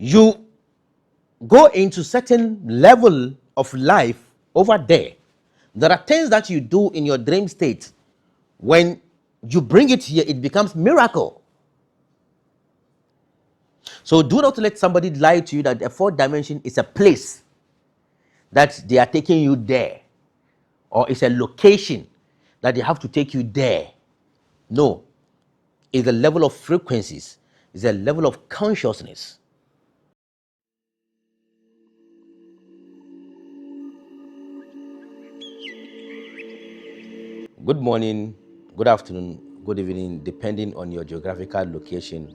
You go into certain level of life over there. There are things that you do in your dream state. When you bring it here, it becomes miracle. So do not let somebody lie to you that the fourth dimension is a place that they are taking you there, or it's a location that they have to take you there. No, it's a level of frequencies, it's a level of consciousness. Good morning, good afternoon, good evening, depending on your geographical location.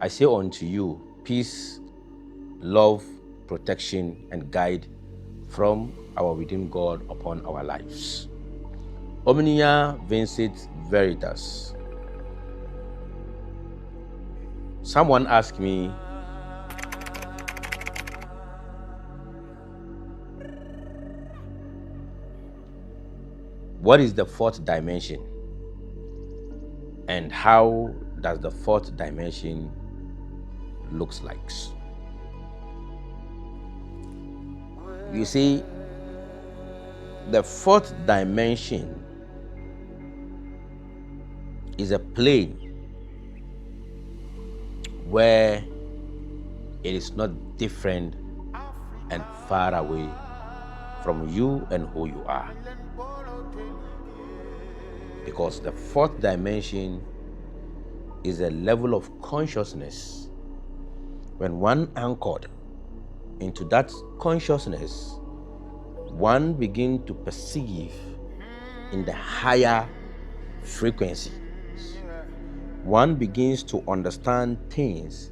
I say unto you, peace, love, protection, and guide from our redeemed God upon our lives. Omnia vincit veritas. Someone asked me, what is the fourth dimension? And how does the fourth dimension looks like? You see, the fourth dimension is a plane where it is not different and far away from you and who you are. Because the fourth dimension is a level of consciousness. When one anchored into that consciousness, one begins to perceive in the higher frequency. One begins to understand things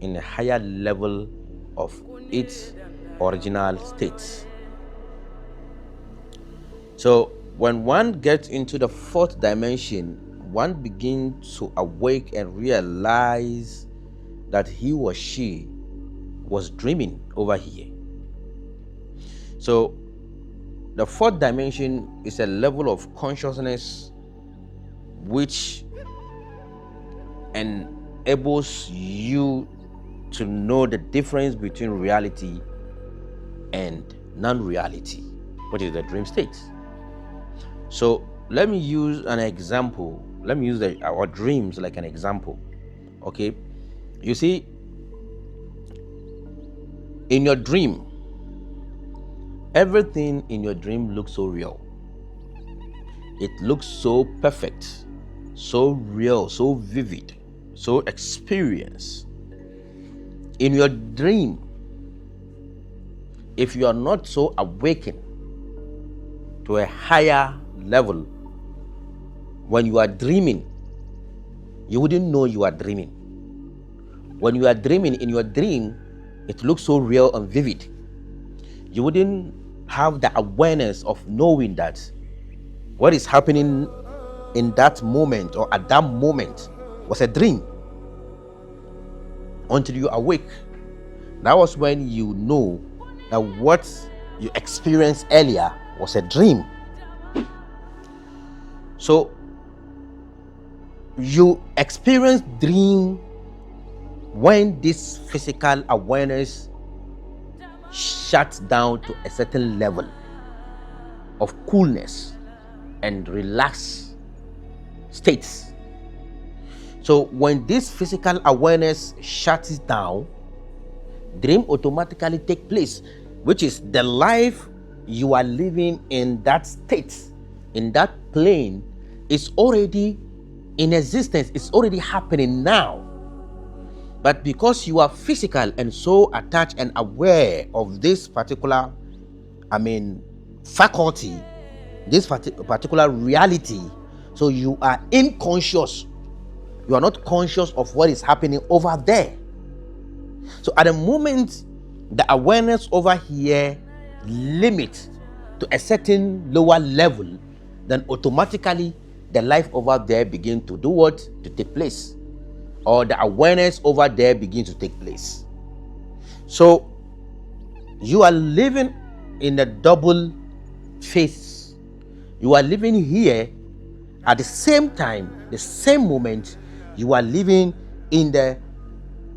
in a higher level of its original state. So when one gets into the fourth dimension, one begins to awake and realize that he or she was dreaming over here. So the fourth dimension is a level of consciousness which enables you to know the difference between reality and non-reality, which is the dream state. So let me use an example. Let me use our dreams like an example. Okay, you see, in your dream, everything in your dream looks so real. It looks so perfect, so real, so vivid, so experienced. In your dream, if you are not so awakened to a higher level, when you are dreaming, you wouldn't know you are dreaming. When you are dreaming, in your dream, it looks so real and vivid. You wouldn't have the awareness of knowing that what is happening in that moment or at that moment was a dream until you awake. That was when you know that what you experienced earlier was a dream. So you experience dream when this physical awareness shuts down to a certain level of coolness and relaxed states. So when this physical awareness shuts down, dream automatically take place, which is the life you are living in that state, in that plane, is already in existence. It's already happening now. But because you are physical and so attached and aware of this particular, faculty, this particular reality, so you are unconscious. You are not conscious of what is happening over there. So at the moment the awareness over here limits to a certain lower level, then automatically the life over there begins to do what? To take place. Or the awareness over there begins to take place. So you are living in a double phase. You are living here at the same time, the same moment, you are living in the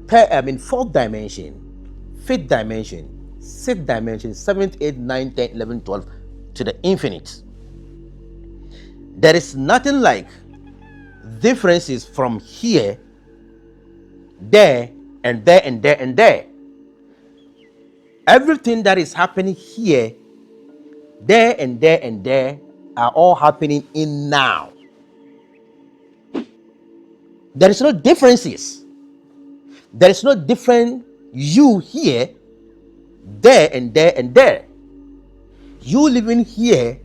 fourth dimension, fifth dimension, sixth dimension, seventh, eighth, ninth, 10th, 11th, 12th, to the infinite. There is nothing like differences from here, there, and there, and there, and there. Everything that is happening here, there, and there, and there are all happening in now. There is no differences. There is no different you here, there, and there, and there. You living here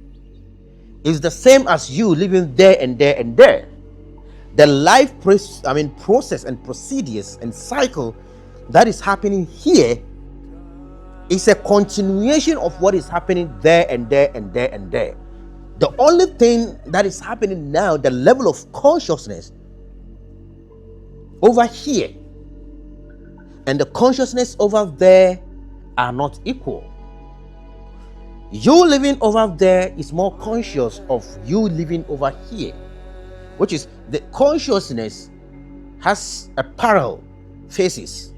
is the same as you living there and there and there. The life process and procedures and cycle that is happening here is a continuation of what is happening there and there and there and there. The only thing that is happening now, the level of consciousness over here and the consciousness over there are not equal. You living over there is more conscious of you living over here, which is the consciousness has a parallel faces,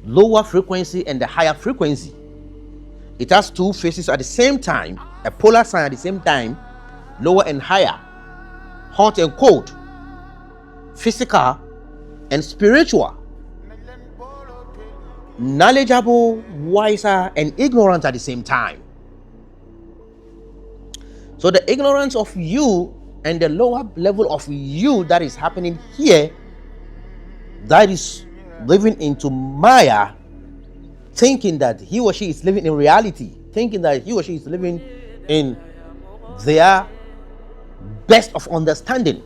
lower frequency and the higher frequency. It has two faces at the same time, a polar sign at the same time, lower and higher, hot and cold, physical and spiritual, knowledgeable, wiser, and ignorant at the same time. So the ignorance of you and the lower level of you that is happening here, that is living into Maya, thinking that he or she is living in reality, thinking that he or she is living in their best of understanding.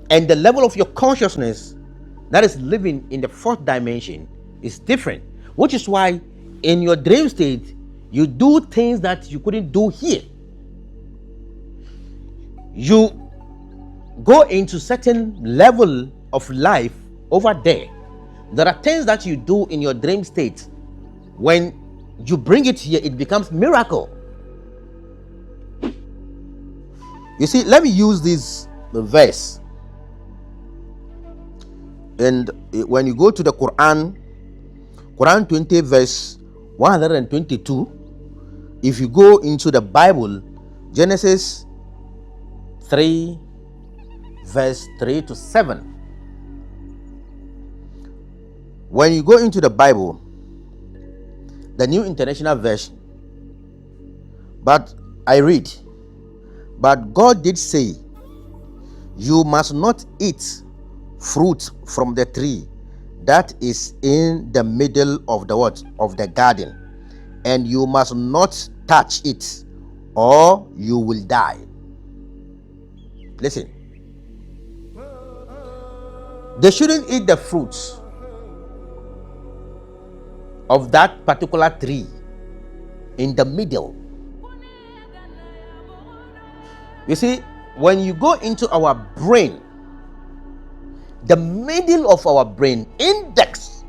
And the level of your consciousness that is living in the fourth dimension is different, which is why in your dream state you do things that you couldn't do here. You go into certain level of life over there. There are things that you do in your dream state. When you bring it here, it becomes miracle. You see, let me use this verse. And when you go to the Quran 20 verse 122, if you go into the Bible, Genesis 3 verse 3 to 7, when you go into the Bible, the New International Version, but I read, but God did say, you must not eat fruit from the tree that is in the middle of the what? Of the garden, and you must not touch it, or you will die. Listen, they shouldn't eat the fruits of that particular tree in the middle. You see, when you go into our brain, the middle of our brain, index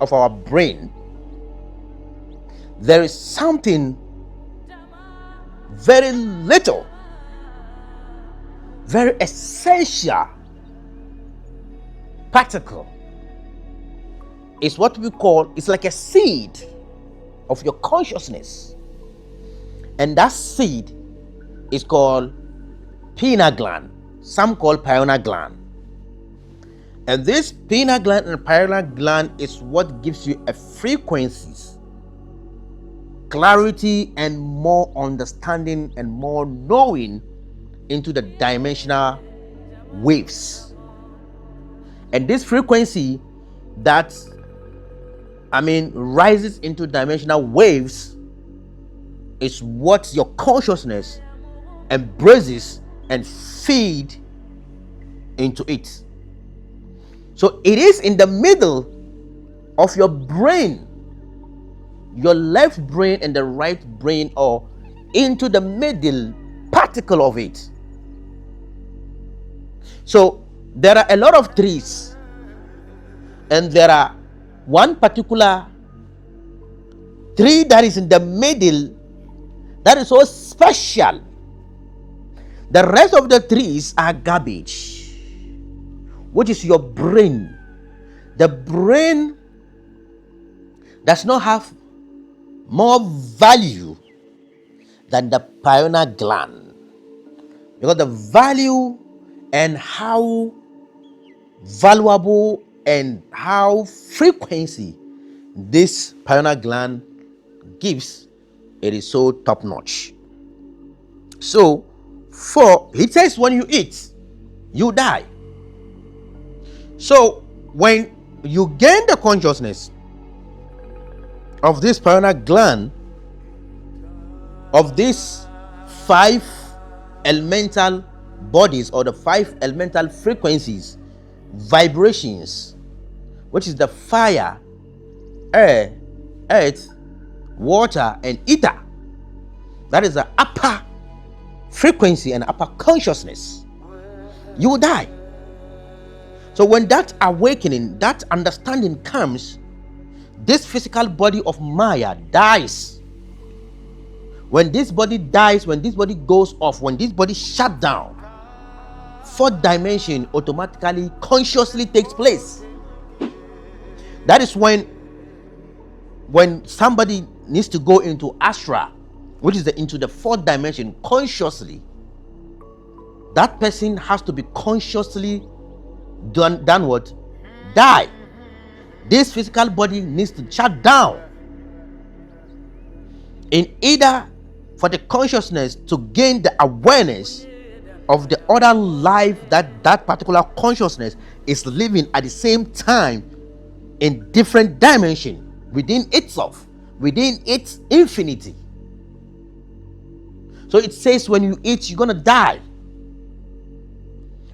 of our brain, there is something very little, very essential particle. It's what we call, it's like a seed of your consciousness. And that seed is called pineal gland. Some call pineal gland. And this pineal gland and pineal gland is what gives you a frequencies, clarity, and more understanding and more knowing into the dimensional waves. And this frequency that rises into dimensional waves is what your consciousness embraces and feed into it. So it is in the middle of your brain, your left brain and the right brain, or into the middle particle of it. So there are a lot of trees, and there are one particular tree that is in the middle that is so special. The rest of the trees are garbage, which is your brain. The brain does not have more value than the pineal gland, because the value and how valuable and how frequency this pineal gland gives, it is so top notch. So, it says when you eat, you die. So, when you gain the consciousness of this pineal gland, of these 5 elemental bodies, or the 5 elemental frequencies, vibrations, which is the fire, air, earth, water, and ether. That is the upper frequency and upper consciousness. You will die. So when that awakening, that understanding comes, this physical body of Maya dies. When this body dies, when this body goes off, when this body shut down, 4th dimension automatically, consciously takes place. That is when somebody needs to go into Astra, which is into the 4th dimension consciously. That person has to be consciously done what? Die. This physical body needs to shut down, in either for the consciousness to gain the awareness of the other life that particular consciousness is living at the same time in different dimension within itself, within its infinity. So it says when you eat, you're gonna die.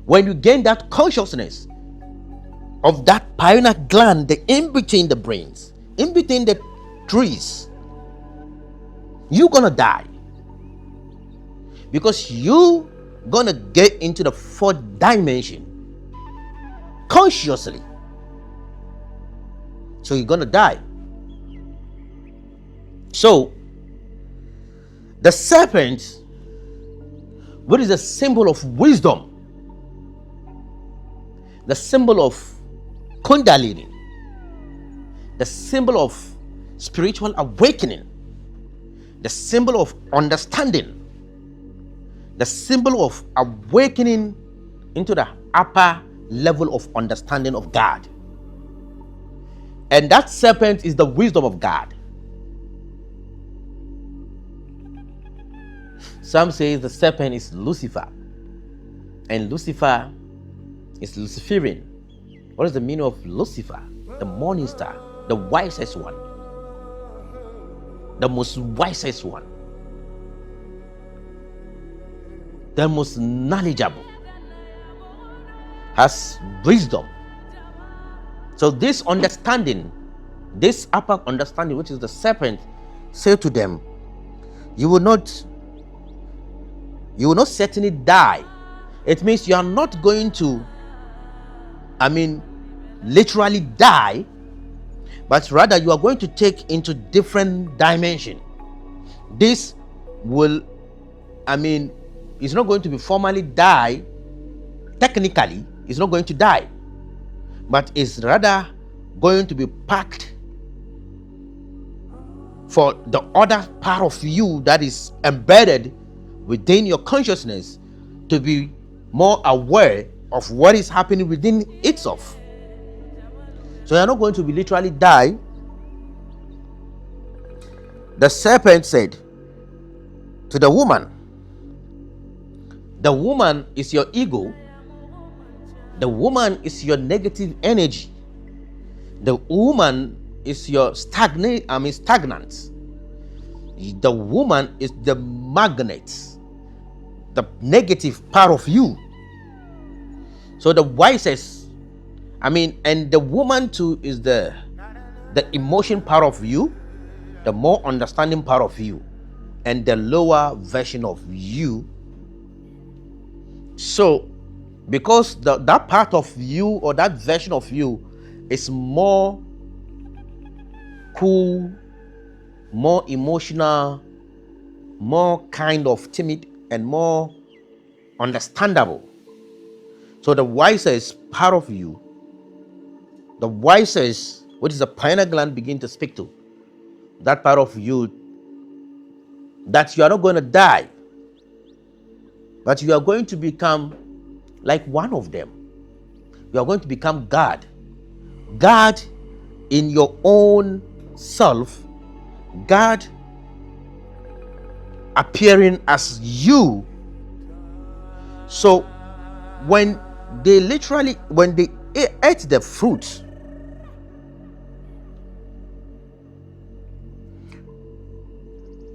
When you gain that consciousness of that pineal gland, the in between the brains, in between the trees, you're gonna die, because you gonna get into the 4th dimension consciously. So you're gonna die. So the serpent, what is a symbol of wisdom, the symbol of Kundalini, the symbol of spiritual awakening, the symbol of understanding, the symbol of awakening into the upper level of understanding of God. And that serpent is the wisdom of God. Some say the serpent is Lucifer, and Lucifer is Luciferian. What is the meaning of Lucifer? The morning star, the wisest one, the most wisest one, the most knowledgeable, has wisdom. So this understanding, this upper understanding, which is the serpent, said to them, you will not certainly die. It means you are not going to, literally die, but rather you are going to take into different dimension. This will, it's not going to be formally die. Technically, it's not going to die, but it's rather going to be packed for the other part of you that is embedded within your consciousness to be more aware of what is happening within itself. So you're not going to be literally die. The serpent said to the woman is your ego. The woman is your negative energy. The woman is your stagnant. The woman is the magnet, the negative part of you. So the wisest, and the woman too is the emotion part of you, the more understanding part of you, and the lower version of you. So because that part of you, or that version of you, is more cool, more emotional, more kind of timid, and more understandable. So the wisest part of you the voices, which is the pineal gland, begin to speak to that part of you, that you are not going to die, but you are going to become like one of them. You are going to become God. God in your own self, God appearing as you. So when they ate the fruit,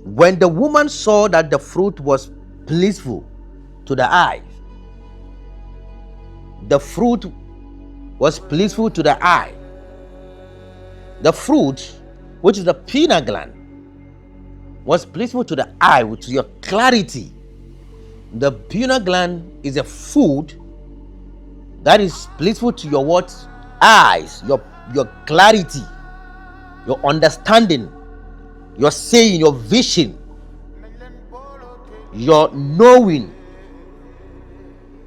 when the woman saw that the fruit was pleasing to the eye, the fruit was pleasing to the eye. The fruit, which is the pineal gland, was pleasing to the eye, with your clarity. The pineal gland is a food that is pleasing to your what? Eyes, your clarity, your understanding, your saying, your vision, your knowing.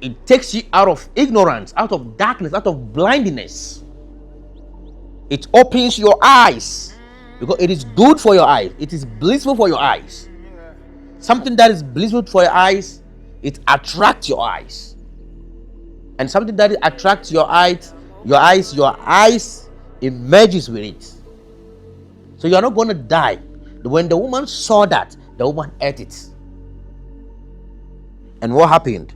It takes you out of ignorance, out of darkness, out of blindness. It opens your eyes because it is good for your eyes. It is blissful for your eyes. Something that is blissful for your eyes, it attracts your eyes. And something that attracts your eyes emerges with it. So you are not going to die. When the woman saw that, the woman ate it. And what happened?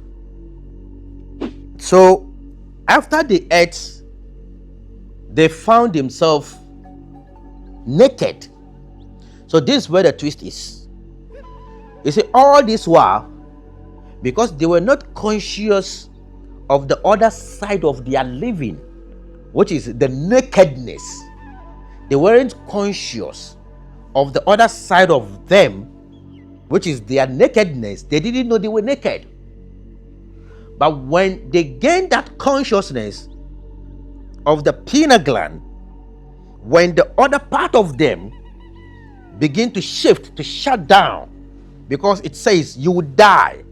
So after they ate, they found themselves naked. So this is where the twist is. You see, all this while, because they were not conscious of the other side of their living, which is the nakedness. They weren't conscious of the other side of them, which is their nakedness. They didn't know they were naked. But when they gained that consciousness of the pineal gland, when the other part of them begin to shift, to shut down, because it says you will die.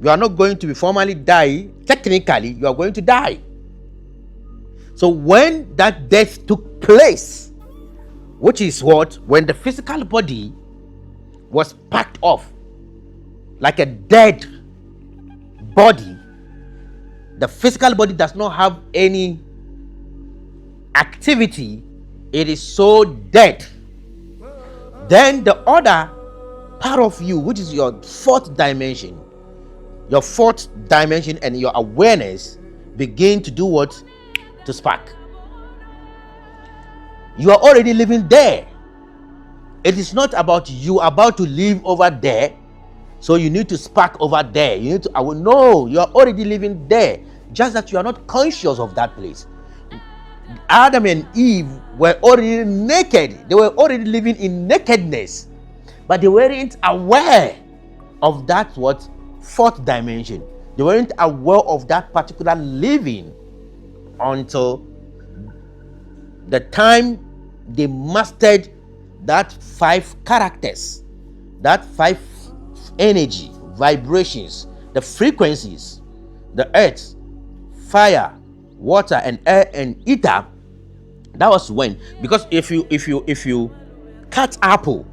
You are not going to be formally die. Technically, you are going to die. So when that death took place, which is what? When the physical body was packed off like a dead body, the physical body does not have any activity. It is so dead. Then the other part of you, which is your fourth dimension and your awareness, begin to do what? To spark. You are already living there. It is not about you about to live over there, so you need to spark over there. You need to, no, you are already living there, just that you are not conscious of that place. Adam and Eve were already naked. They were already living in nakedness, but they weren't aware of that what? Fourth dimension. They weren't aware of that particular living until the time they mastered that 5 characters, that 5 energy, vibrations, the frequencies, the earth, fire, water, and air and ether. That was when, because if you cut apple,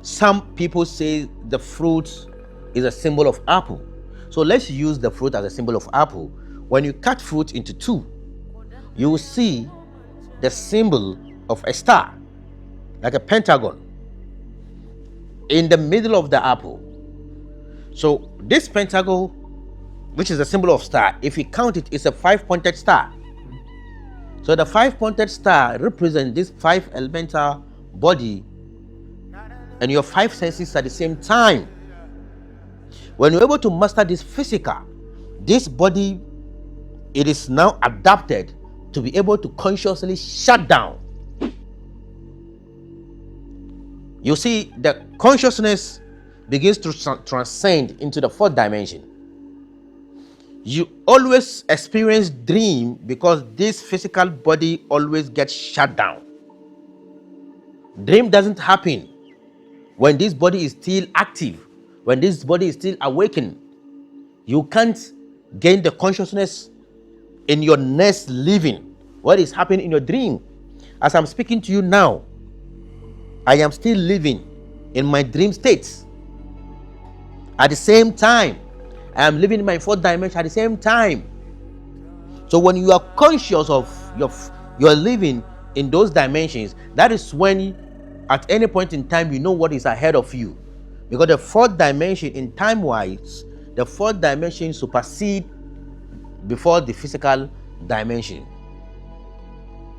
some people say the fruit is a symbol of apple. So let's use the fruit as a symbol of apple. When you cut fruit into 2, you will see the symbol of a star, like a pentagon, in the middle of the apple. So this pentagon, which is a symbol of star, if you count it, it's a 5-pointed star. So the 5-pointed star represents this 5 elemental body and your 5 senses at the same time. When you're able to master this physical, this body, it is now adapted to be able to consciously shut down. You see, the consciousness begins to transcend into the 4th dimension. You always experience dream because this physical body always gets shut down. Dream doesn't happen when this body is still active, when this body is still awakened. You can't gain the consciousness in your next living what is happening in your dream. As I'm speaking to you now, I am still living in my dream states. At the same time, I am living in my fourth dimension at the same time. So when you are conscious of your living in those dimensions, that is when at any point in time you know what is ahead of you. Because the fourth dimension, in time-wise, the fourth dimension supersedes before the physical dimension.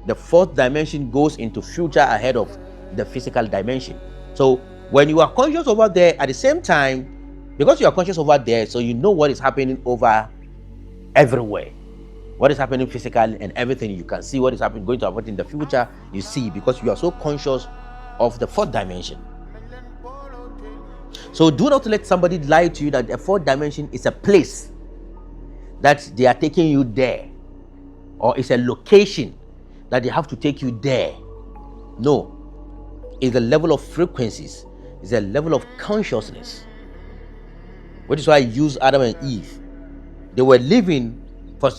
The fourth dimension goes into future ahead of the physical dimension. So when you are conscious over there at the same time, because you are conscious over there, so you know what is happening over everywhere. What is happening physically and everything you can see what is happening, going to happen in the future, you see, because you are so conscious of the fourth dimension. So do not let somebody lie to you that the fourth dimension is a place that they are taking you there, or it's a location that they have to take you there. No, it's a level of frequencies, it's a level of consciousness, which is why I use Adam and Eve. They were living for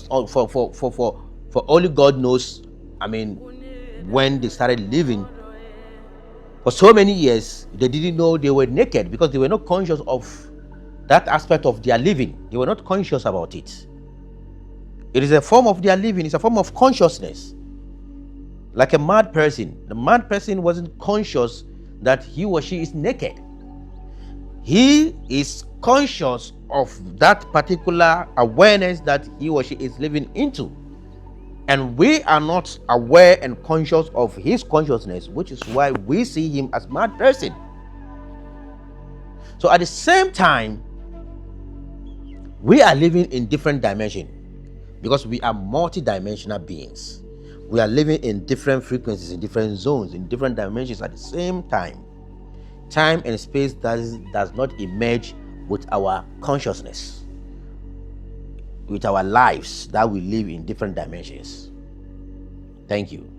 only God knows, I mean, when they started living. For so many years, they didn't know they were naked because they were not conscious of that aspect of their living. They were not conscious about it. It is a form of their living. It's a form of consciousness. Like a mad person. The mad person wasn't conscious that he or she is naked. He is conscious of that particular awareness that he or she is living into. And we are not aware and conscious of his consciousness, which is why we see him as mad person. So at the same time, we are living in different dimensions because we are multi-dimensional beings. We are living in different frequencies, in different zones, in different dimensions at the same time. Time and space does not emerge with our consciousness, with our lives that we live in different dimensions. Thank you.